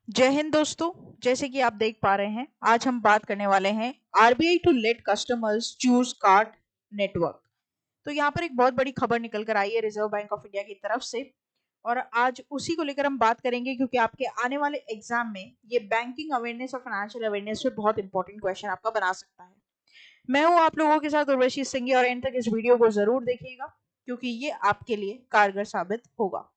जय हिंद दोस्तों। जैसे कि आप देख पा रहे हैं, आज हम बात करने वाले हैं RBI to let customers choose card network. तो यहाँ पर एक बहुत बड़ी खबर निकल कर आई है रिजर्व बैंक ऑफ इंडिया की तरफ से, और आज उसी को लेकर हम बात करेंगे क्योंकि आपके आने वाले एग्जाम में ये बैंकिंग अवेयरनेस और फाइनेंशियल अवेयरनेस पे बहुत इंपॉर्टेंट क्वेश्चन आपका बना सकता है। मैं हूँ आप लोगों के साथ उर्वशी सिंह, और एंड तक इस वीडियो को जरूर देखिएगा क्योंकि ये आपके लिए कारगर साबित होगा।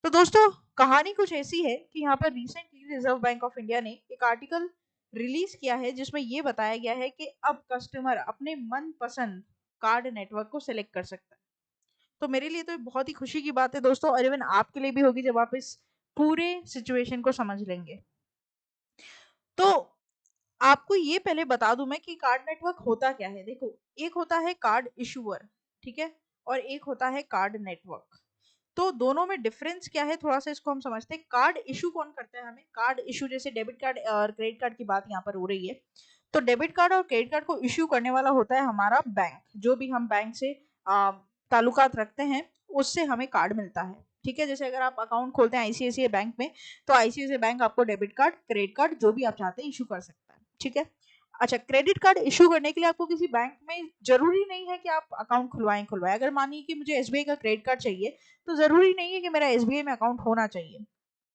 तो दोस्तों, कहानी कुछ ऐसी है कि यहाँ पर recently reserve bank of India ने एक आर्टिकल रिलीज किया है जिसमें ये बताया गया है कि अब कस्टमर अपने मनपसंद कार्ड नेटवर्क को सिलेक्ट कर सकता है। तो मेरे लिए तो ये बहुत ही खुशी की बात है दोस्तों, और इवन आपके लिए भी होगी जब आप इस पूरे सिचुएशन को समझ लेंगे। तो आपको ये पहले बता दूं मैं कि कार्ड नेटवर्क होता क्या है। देखो, एक होता है कार्ड इशूअर, ठीक है, और एक होता है कार्ड नेटवर्क। तो दोनों में डिफरेंस क्या है, थोड़ा सा इसको हम समझते हैं। कार्ड इशू कौन करता है? हमें कार्ड इशू, जैसे डेबिट कार्ड और क्रेडिट कार्ड की बात यहाँ पर हो रही है, तो डेबिट कार्ड और क्रेडिट कार्ड को इशू करने वाला होता है हमारा बैंक। जो भी हम बैंक से ताल्लुकात रखते हैं उससे हमें कार्ड मिलता है, ठीक है। जैसे अगर आप अकाउंट खोलते हैं आईसीआईसीआई बैंक में, तो आईसीआईसीआई बैंक आपको डेबिट कार्ड, क्रेडिट कार्ड जो भी आप चाहते हैं इशू कर सकता है, ठीक है। अच्छा, क्रेडिट कार्ड इशू करने के लिए आपको किसी बैंक में जरूरी नहीं है कि आप अकाउंट खुलवाएं। अगर मानिए कि मुझे एसबीआई का क्रेडिट कार्ड चाहिए, तो जरूरी नहीं है कि मेरा एसबीआई में अकाउंट होना चाहिए।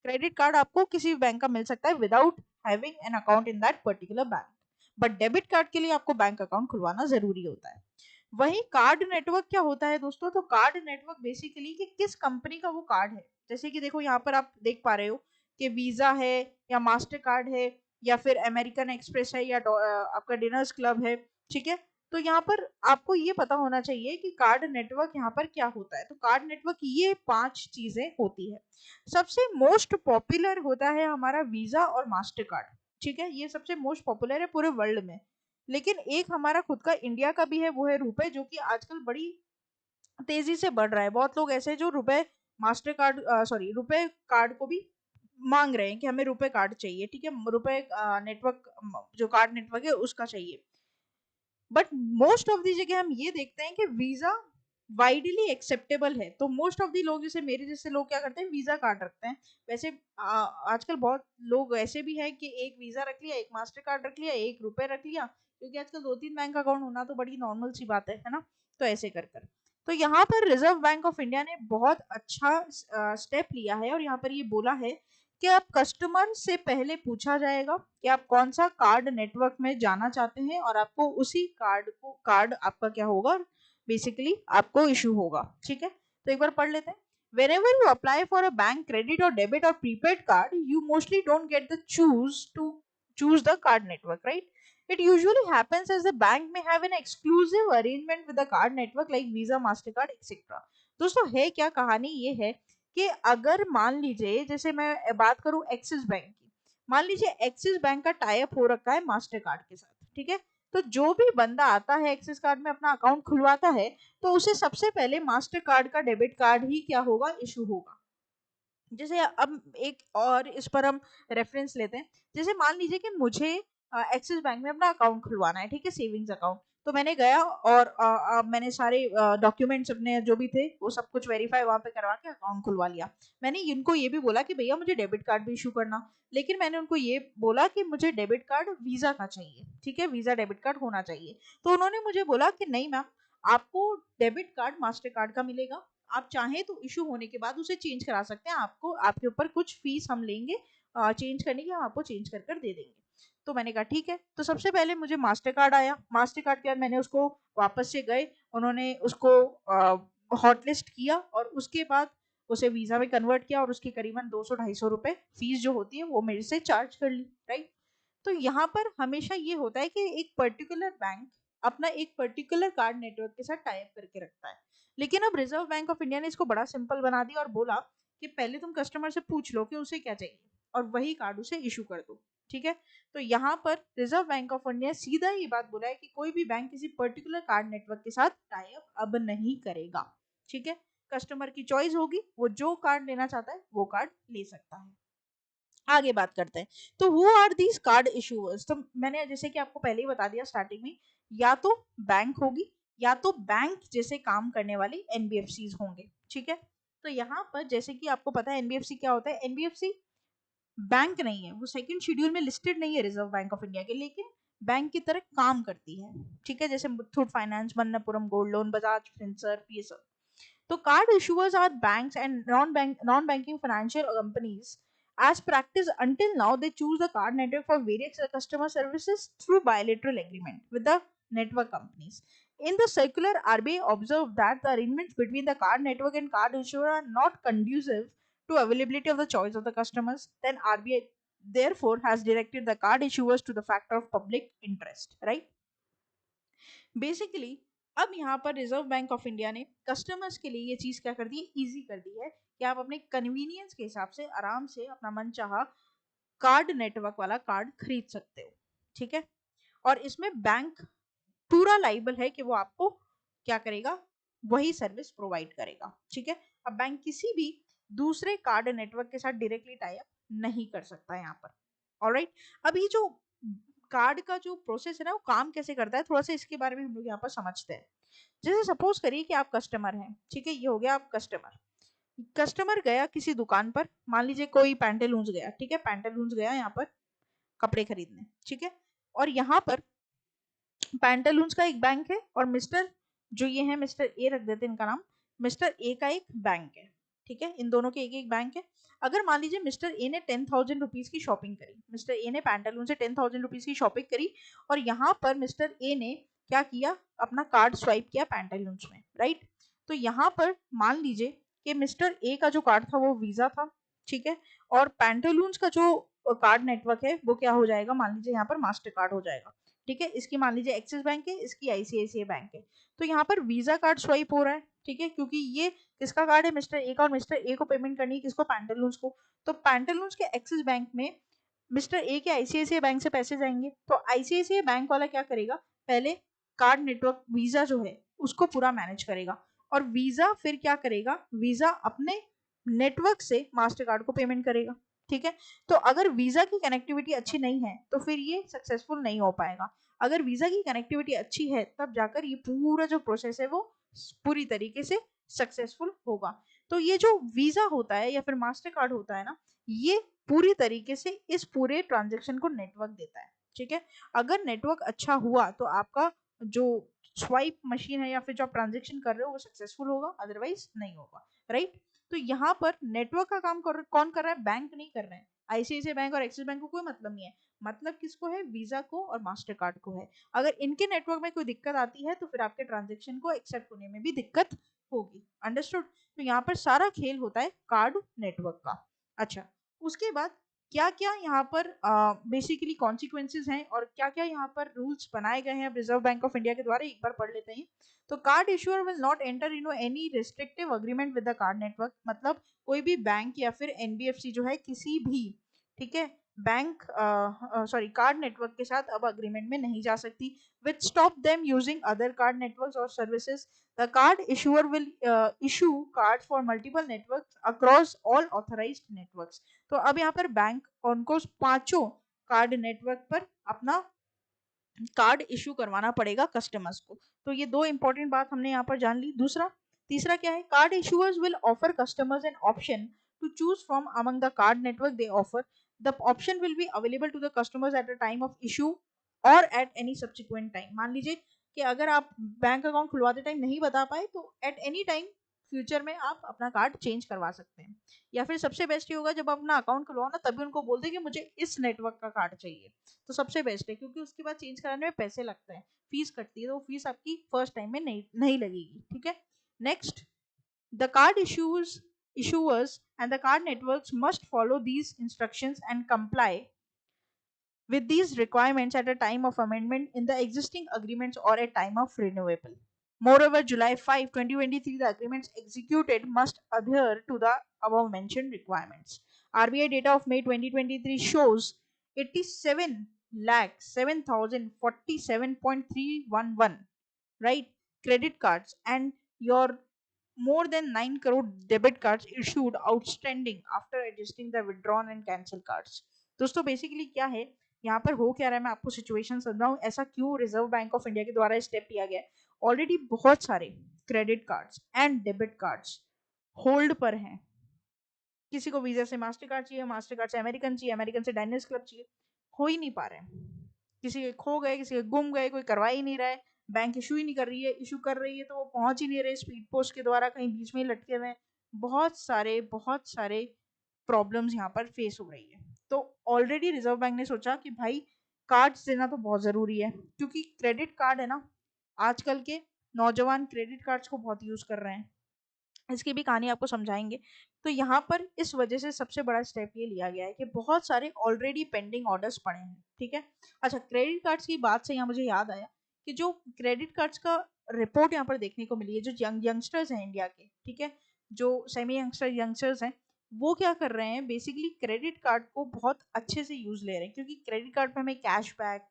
क्रेडिट कार्ड आपको किसी भी बैंक का मिल सकता है without having an account in that particular bank. But debit card के लिए आपको बैंक अकाउंट खुलवाना जरूरी होता है। वही कार्ड नेटवर्क क्या होता है दोस्तों? तो कार्ड नेटवर्क बेसिकली कि किस कंपनी का वो कार्ड है। जैसे कि देखो, यहाँ पर आप देख पा रहे हो कि वीजा है, या मास्टर कार्ड है, या फिर अमेरिकन एक्सप्रेस है, या आपका डिनर्स क्लब है, ठीक है। तो यहाँ पर आपको ये पता होना चाहिए कि कार्ड नेटवर्क यहाँ पर क्या होता है। तो कार्ड नेटवर्क ये 5 चीजें होती है। सबसे मोस्ट पॉपुलर होता है हमारा वीजा और मास्टर कार्ड, ठीक है। ये सबसे मोस्ट पॉपुलर है पूरे वर्ल्ड में। लेकिन एक हमारा खुद का इंडिया का भी है, वो है रुपए, जो कि आजकल बड़ी तेजी से बढ़ रहा है। बहुत लोग ऐसे जो रुपए मास्टर कार्ड, सॉरी, रुपए कार्ड को भी मांग रहे हैं कि हमें रुपए कार्ड चाहिए, ठीक है। रुपए नेटवर्क, जो कार्ड नेटवर्क है उसका चाहिए। बट मोस्ट ऑफ दी जगह हम ये देखते हैं कि वीजा वाइडली एक्सेप्टेबल है। तो मोस्ट ऑफ दी लोग, जैसे मेरे जैसे लोग, क्या करते हैं, वीजा कार्ड रखते हैं। वैसे आजकल बहुत लोग ऐसे भी हैं कि एक वीजा रख लिया, एक मास्टर कार्ड रख लिया, एक रुपए रख लिया, क्योंकि आजकल 2-3 बैंक अकाउंट होना तो बड़ी नॉर्मल सी बात है ना। तो ऐसे कर कर तो यहाँ पर रिजर्व बैंक ऑफ इंडिया ने बहुत अच्छा स्टेप लिया है, और यहाँ पर ये बोला है कि आप कस्टमर से पहले पूछा जाएगा कि आप कौन सा कार्ड नेटवर्क में जाना चाहते हैं, और आपको उसी कार्ड आपका क्या होगा, बेसिकली आपको इशू होगा, ठीक है। तो एक बार पढ़ लेते हैं। Whenever you apply for a bank credit or debit or prepaid card, you mostly don't get the choose the card network, right? It usually happens as the bank may have an exclusive arrangement with the card network like Visa, Mastercard, etc. दोस्तों, है क्या कहानी, ये है कि अगर मान लीजिए, जैसे मैं बात करूं एक्सिस बैंक की, मान लीजिए एक्सिस बैंक का टाई अप हो रखा है मास्टर कार्ड के साथ, ठीक है। तो जो भी बंदा आता है एक्सिस कार्ड में अपना अकाउंट खुलवाता है, तो उसे सबसे पहले मास्टर कार्ड का डेबिट कार्ड ही क्या होगा, इशू होगा। जैसे अब एक और इस पर हम रेफरेंस लेते हैं। जैसे मान लीजिए कि मुझे एक्सिस बैंक में अपना अकाउंट खुलवाना है, ठीक है, सेविंग्स अकाउंट। तो मैंने गया और मैंने सारे डॉक्यूमेंट्स अपने जो भी थे वो सब कुछ वेरीफाई वहां पे करवा के अकाउंट खुलवा लिया। मैंने इनको ये भी बोला कि भैया मुझे डेबिट कार्ड भी इशू करना, लेकिन मैंने उनको ये बोला कि मुझे डेबिट कार्ड वीजा का चाहिए, ठीक है, वीजा डेबिट कार्ड होना चाहिए। तो उन्होंने मुझे बोला कि नहीं मैम, आपको डेबिट कार्ड मास्टर कार्ड का मिलेगा। आप चाहें तो इशू होने के बाद उसे चेंज करा सकते हैं, आपको आपके ऊपर कुछ फीस हम लेंगे चेंज करने की, हम आपको चेंज कर कर दे देंगे। तो मैंने कहा ठीक है। तो सबसे पहले मुझे मास्टर कार्ड आया। मास्टर कार्ड के बाद मैंने उसको वापस से गए, उन्होंने उसको हॉटलिस्ट किया, और उसके बाद उसे वीजा में कन्वर्ट किया, और उसकी करीबन 200-250 रुपए फीस जो होती है वो मेरे से चार्ज कर ली, राइट। तो यहाँ पर हमेशा ये होता है कि एक पर्टिकुलर बैंक अपना एक पर्टिकुलर कार्ड नेटवर्क के साथ टाई अप करके रखता है। लेकिन अब रिजर्व बैंक ऑफ इंडिया ने इसको बड़ा सिंपल बना दिया और बोला कि पहले तुम कस्टमर से पूछ लो कि उसे क्या चाहिए, और वही कार्ड उसे इशू कर दो, ठीक है। तो यहाँ पर रिजर्व बैंक ऑफ इंडिया सीधा ये बात बोला है कि कोई भी बैंक किसी पर्टिकुलर कार्ड नेटवर्क के साथ टाई अप अब नहीं करेगा, ठीक है। कस्टमर की चॉइस होगी, वो जो कार्ड लेना चाहता है वो कार्ड ले सकता है। आगे बात करते हैं। तो who are these card issuers? तो मैंने जैसे कि आपको पहले ही बता दिया स्टार्टिंग में, या तो बैंक होगी, या तो बैंक जैसे काम करने वाली एनबीएफसी होंगे, ठीक है। तो यहाँ पर जैसे कि आपको पता है एनबीएफसी क्या होता है। एनबीएफसी बैंक नहीं है, वो सेकंड शेड्यूल में लिस्टेड नहीं है रिजर्व बैंक ऑफ इंडिया के, लेकिन बैंक की तरह काम करती है, ठीक है, जैसे Muthoot finance, Manappuram gold loan, Bajaj Finserv, ये सब। तो card issuers are banks and non-banking financial companies. As practice until now, they choose the card network for various customer services through bilateral agreement with the network companies. In the circular, RBI observed that the arrangements between the card network and card issuer are not conducive to availability of the choice of the customers. Then RBI therefore has directed the card issuers to the factor of public interest, right? Basically अब यहाँ पर reserve bank of India ने customers के लिए ये चीज क्या कर दी है, इजी कर दी है कि आप अपने कन्वीनियंस के हिसाब से आराम से अपना मनचाहा कार्ड नेटवर्क वाला कार्ड खरीद सकते हो, ठीक है। और इसमें बैंक पूरा लाइबल है कि वो आपको क्या करेगा, वही सर्विस प्रोवाइड करेगा, ठीक है। अब बैंक किसी भी दूसरे कार्ड नेटवर्क के साथ डायरेक्टली टाई अप नहीं कर सकता यहाँ पर। ऑलराइट, अब ये जो कार्ड का जो प्रोसेस है ना, वो काम कैसे करता है, थोड़ा सा इसके बारे में हम लोग यहाँ पर समझते हैं। जैसे सपोज करिए कि आप कस्टमर हैं, ठीक है, ये हो गया आप कस्टमर। कस्टमर गया किसी दुकान पर, मान लीजिए कोई पैंटालून्स गया, ठीक है, पैंटालून्स गया यहाँ पर कपड़े खरीदने, ठीक है। और यहाँ पर पैंटालून्स का एक बैंक है और मिस्टर जो ये है मिस्टर ए रख देते हैं इनका नाम, मिस्टर ए का एक बैंक है, ठीक है, इन दोनों के एक एक बैंक है। अगर मान लीजिए मिस्टर ए ने 10,000 रुपीज की शॉपिंग करी, मिस्टर ए ने पैंटालून से 10,000 रुपीज की शॉपिंग करी, और यहाँ पर मिस्टर ए ने क्या किया, अपना कार्ड स्वाइप किया पैंटालून्स में, राइट। तो यहाँ पर मान लीजिए कि मिस्टर ए का जो कार्ड था वो वीजा था, ठीक है, और पैंटालून्स का जो कार्ड नेटवर्क है वो क्या हो जाएगा, मान लीजिए यहाँ पर मास्टर कार्ड हो जाएगा, ठीक है। इसकी मान लीजिए एक्सिस बैंक है, इसकी आईसीआईसीआई बैंक है। तो यहाँ पर वीजा कार्ड स्वाइप हो रहा है, ठीक है, क्योंकि ये किसका कार्ड है, मिस्टर ए का, और मिस्टर ए को पेमेंट करनी है किसको, पैंटालून्स को। तो पैंटालून्स के एक्सिस बैंक में मिस्टर ए के आईसीआईसीआई बैंक से पैसे जाएंगे, तो आईसीआईसीआई बैंक वाला क्या करेगा, पहले कार्ड नेटवर्क वीजा जो है उसको पूरा मैनेज करेगा, और वीजा फिर क्या करेगा, वीजा अपने नेटवर्क से मास्टर कार्ड को पेमेंट करेगा, ठीक है। तो अगर वीजा की कनेक्टिविटी अच्छी नहीं है तो फिर ये सक्सेसफुल नहीं हो पाएगा। अगर वीजा की कनेक्टिविटी अच्छी है तब जाकर ये पूरा जो प्रोसेस है वो पूरी तरीके से सक्सेसफुल होगा। तो ये जो वीजा होता है या फिर मास्टर कार्ड होता है ना, ये पूरी तरीके से इस पूरे ट्रांजेक्शन को नेटवर्क देता है, ठीक है। अगर नेटवर्क अच्छा हुआ तो आपका जो स्वाइप मशीन है या फिर जो आप ट्रांजेक्शन कर रहे हो वो सक्सेसफुल होगा, अदरवाइज नहीं होगा, राइट। तो यहाँ पर नेटवर्क का काम कौन कर रहा है, बैंक नहीं कर रहे हैं। आईसीआईसीआई बैंक और एक्सिस बैंक को कोई मतलब नहीं है, मतलब किसको है, वीजा को और मास्टर कार्ड को है। अगर इनके नेटवर्क में कोई दिक्कत आती है तो फिर आपके ट्रांजेक्शन को एक्सेप्ट होने में भी दिक्कत होगी, अंडरस्टूड। तो यहाँ पर सारा खेल होता है कार्ड नेटवर्क का। अच्छा, उसके बाद क्या क्या यहाँ पर बेसिकली कॉन्सिक्वेंसेज हैं और क्या क्या यहाँ पर रूल्स बनाए गए हैं रिजर्व बैंक ऑफ इंडिया के द्वारा, एक बार पढ़ लेते हैं। तो card issuer will not enter into any restrictive agreement with the card network, मतलब कोई भी बैंक या फिर एनबीएफसी जो है किसी भी, ठीक है, बैंक सॉरी कार्ड नेटवर्क के साथ अब अग्रीमेंट में नहीं जा सकती, which stop them using other card networks और services. The card issuer will issue card for multiple networks across all authorised networks. तो अब यहाँ पर बैंक उनको पांचों कार्ड नेटवर्क पर अपना कार्ड इशू करवाना पड़ेगा कस्टमर्स को। तो ये दो इंपॉर्टेंट बात हमने यहाँ पर जान ली। दूसरा, तीसरा क्या है, card issuers will offer customers an option to choose from among the card network they offer. The option will be available to the customers at the time of issue और एट एनी सब्सिक्वेंट टाइम। मान लीजिए कि अगर आप bank account खुलवाते time नहीं बता पाए तो एट एनी टाइम फ्यूचर में आप अपना कार्ड चेंज करवा सकते हैं। या फिर सबसे बेस्ट ये होगा जब आप अपना अकाउंट खुलवाओ ना तभी उनको बोल दें कि मुझे इस नेटवर्क का कार्ड चाहिए, तो सबसे बेस्ट है, क्योंकि उसके बाद चेंज कराने में पैसे लगते हैं, फीस कटती है, तो फीस आपकी फर्स्ट टाइम में नहीं लगेगी, ठीक है। Next, the card issuers and the card networks must follow these instructions and comply with these requirements at a time of amendment in the existing agreements or at time of renewable. Moreover, July 5, 2023, the agreements executed must adhere to the above mentioned requirements. RBI data of May 2023 shows 87 lakh 7,047.311, right, credit cards and your more than 9 crore debit cards issued outstanding after adjusting the withdrawn and cancel cards. दोस्तों basically क्या है यहाँ पर, हो क्या रहा है, मैं आपको सिचुएशन समझाऊं, ऐसा क्यों रिजर्व बैंक ऑफ इंडिया के द्वारा स्टेप लिया गया है। ऑलरेडी बहुत सारे credit cards and debit cards hold पर हैं, किसी को वीजा से मास्टर कार्ड चाहिए, मास्टर कार्ड से अमेरिकन चाहिए, अमेरिकन से डायनेस क्लब चाहिए, हो ही नहीं पा रहे हैं। किसी के खो गए, किसी के गुम गए, कोई करवा ही नहीं रहा है, बैंक इशू ही नहीं कर रही है, इशू कर रही है तो वो पहुंच ही नहीं रहे, स्पीड पोस्ट के द्वारा कहीं बीच में ही लटके हुए हैं। बहुत सारे प्रॉब्लम्स यहाँ पर फेस हो रही है। तो ऑलरेडी रिजर्व बैंक ने सोचा कि भाई कार्ड्स देना तो बहुत ज़रूरी है, क्योंकि क्रेडिट कार्ड है ना, आजकल के नौजवान क्रेडिट कार्ड्स को बहुत यूज़ कर रहे हैं। इसकी भी कहानी आपको समझाएंगे। तो यहाँ पर इस वजह से सबसे बड़ा स्टेप ये लिया गया है कि बहुत सारे ऑलरेडी पेंडिंग ऑर्डर्स पड़े हैं, ठीक है। अच्छा, क्रेडिट कार्ड्स की बात से यहाँ मुझे याद आया कि जो क्रेडिट कार्ड्स का रिपोर्ट यहाँ पर देखने को मिली है, जो यंगस्टर्स हैं इंडिया के, ठीक है, जो सेमी यंगस्टर्स हैं, वो क्या कर रहे हैं, बेसिकली क्रेडिट कार्ड को बहुत अच्छे से यूज ले रहे हैं, क्योंकि क्रेडिट कार्ड पे हमें कैशबैक,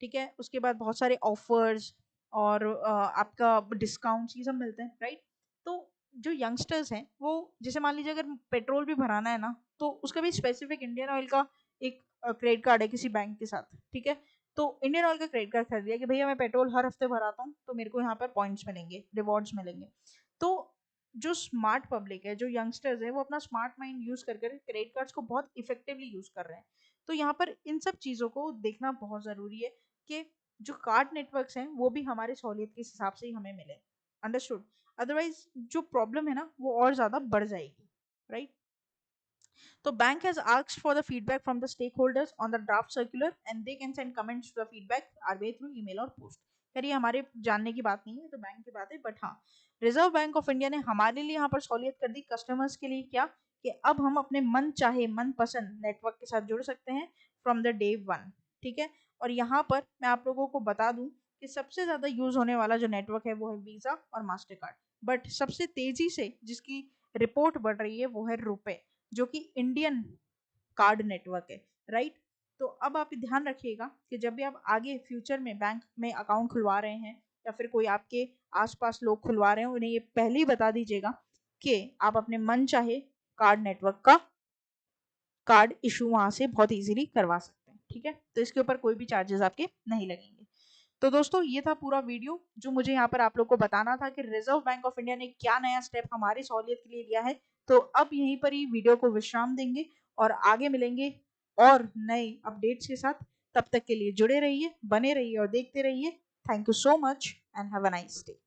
ठीक है, उसके बाद बहुत सारे ऑफर्स और आपका डिस्काउंट्स ये सब मिलते हैं, राइट। तो जो यंगस्टर्स हैं वो, जैसे मान लीजिए अगर पेट्रोल भी भराना है ना, तो उसका भी स्पेसिफिक इंडियन ऑयल का एक क्रेडिट कार्ड है किसी बैंक के साथ, ठीक है। तो इंडियन ऑयल का क्रेडिट कार्ड खरीद लिया कि भैया मैं पेट्रोल हर हफ्ते भराता हूँ तो मेरे को यहाँ पर पॉइंट्स मिलेंगे, रिवॉर्ड्स मिलेंगे। तो जो स्मार्ट पब्लिक है, जो यंगस्टर्स है, वो अपना स्मार्ट माइंड यूज करके क्रेडिट कार्ड्स को बहुत इफेक्टिवली यूज कर रहे हैं। तो यहाँ पर इन सब चीज़ों को देखना बहुत ज़रूरी है कि जो कार्ड नेटवर्क्स हैं वो भी हमारे सहूलियत के हिसाब से ही हमें मिले। अंडरस्टूड। अदरवाइज जो प्रॉब्लम है ना वो और ज़्यादा बढ़ जाएगी, right. So bank has asked for the feedback from the stakeholders on the draft circular and they can send comments to the feedback RBI through email or post. यार ये हमारे जानने की बात नहीं है, तो बैंक की बात है, बट हाँ, रिजर्व बैंक ऑफ इंडिया ने हमारे लिए यहाँ पर सहूलियत कर दी, कस्टमर्स के लिए क्या, कि अब हम अपने मन चाहे मन पसंद नेटवर्क के साथ जुड़ सकते हैं फ्रॉम द डे वन, ठीक है। और यहाँ पर मैं आप लोगों को बता दूं कि सबसे ज़्यादा यूज होने वाला जो नेटवर्क है वो है वीज़ा और मास्टर कार्ड, बट सबसे तेजी से जिसकी रिपोर्ट बढ़ रही है वो है रुपए, जो कि इंडियन कार्ड नेटवर्क है, राइट। तो अब आप ध्यान रखिएगा कि जब भी आप आगे फ्यूचर में बैंक में अकाउंट खुलवा रहे हैं या फिर कोई आपके आसपास लोग खुलवा रहे हैं, उन्हें ये पहले ही बता दीजिएगा कि आप अपने मन चाहे कार्ड नेटवर्क का कार्ड इशू वहां से बहुत इजीली करवा सकते हैं, ठीक है। तो इसके ऊपर कोई भी चार्जेस आपके नहीं लगेंगे। तो दोस्तों ये था पूरा वीडियो जो मुझे यहाँ पर आप लोग को बताना था कि रिजर्व बैंक ऑफ इंडिया ने क्या नया स्टेप हमारी सहूलियत के लिए लिया है। तो अब यहीं पर ही वीडियो को विश्राम देंगे और आगे मिलेंगे और नए अपडेट्स के साथ। तब तक के लिए जुड़े रहिए, बने रहिए और देखते रहिए। Thank you so much and have a nice day.